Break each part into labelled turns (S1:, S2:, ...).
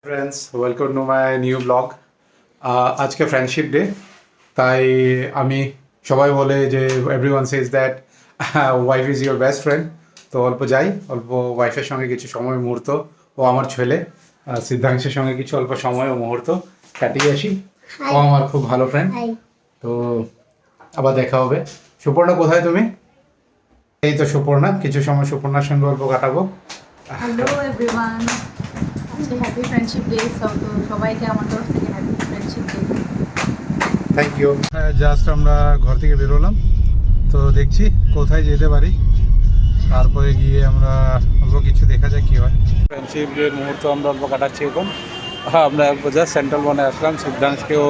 S1: Friends welcome to my new blog. আজকে friendship day, তাই আমি সবাই বলে যে everyone says that wife is your best friend. তো অল্প যাই, অল্প ওয়াইফের সঙ্গে কিছু সময় মুহূর্ত ও আমার ছেলে সিদ্ধাংশের সঙ্গে কিছু অল্প সময় ও মুহূর্ত কাটিয়ে আসি। ও আমার খুব ভালো ফ্রেন্ড। তো আবার দেখা হবে। সুপর্ণা কোথায় তুমি? এই তো সুপর্ণা, কিছু সময় সুপর্ণার সঙ্গে অল্প কাটাবো।
S2: হ্যালো এভরিওয়ান, আজকে হ্যাপি ফ্রেন্ডশিপ ডে। তো সবাইকে আমার তরফ থেকে happy friendship day.
S1: Thank you. Just আমরা ঘর থেকে বেরোলাম, তো দেখছি কোথায় যেতে পারি, তারপরে গিয়ে আমরা অল্প কিছু দেখা যায় কী হয়। ফ্রেন্ডশিপ ডের মুহূর্ত আমরা অল্প কাটাচ্ছি এখন। আমরা জাস্ট সেন্ট্রাল বনে আসলাম সিদ্ধাংশকেও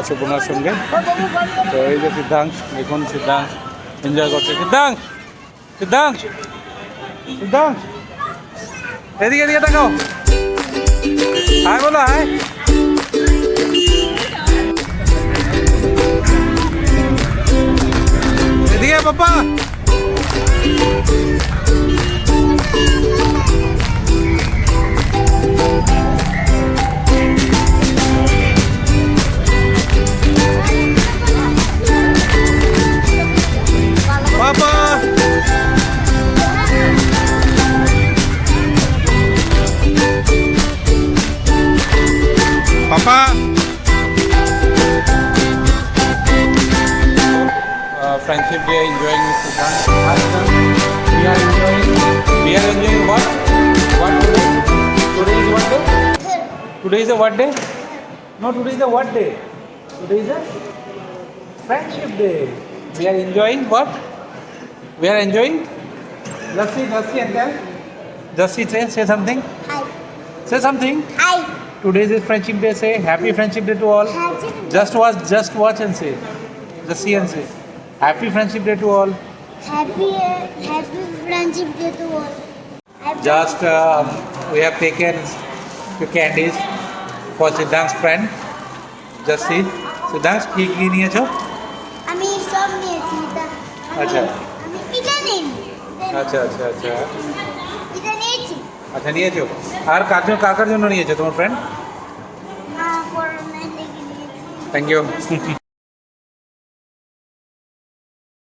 S1: সুপর্ণার সঙ্গে। তো এই যে সিদ্ধাংশ, দেখুন সিদ্ধাংশ এনজয় করছে। সিদ্ধাংশ সিদ্ধাংশ সিদ্ধাংশ এদিকে এদিকে তাকাও, হাই বলো হাই। এদিকে পাপা। পাপা পাপা। Friendship day, enjoying with Siddhant. We are enjoying what? What today? Today is what day? Today is a what day? No, today is a what day? Today is a friendship day. We are enjoying what? We are enjoying. Lassi and tell. Jassi, say something.
S3: Hi.
S1: Say something.
S3: Hi.
S1: Today is friendship day. Say happy friendship day to all. Just watch and say. Just see and say. Happy friendship day to all.
S3: Happy friendship day to all.
S1: Just we have taken few candies for Siddhant's friend. Just see. Siddhant, কি কি নিয়েছো?
S3: আমি সব নিয়েছি।
S1: আচ্ছা।
S3: আমি এটা নেই।
S1: আচ্ছা আচ্ছা আচ্ছা
S3: এটা নিয়েছি।
S1: আচ্ছা নিয়েছো। আর কার জন্য নিয়েছো তোমার ফ্রেন্ড?
S3: করোনা লেগে নিয়েছি।
S1: Thank you.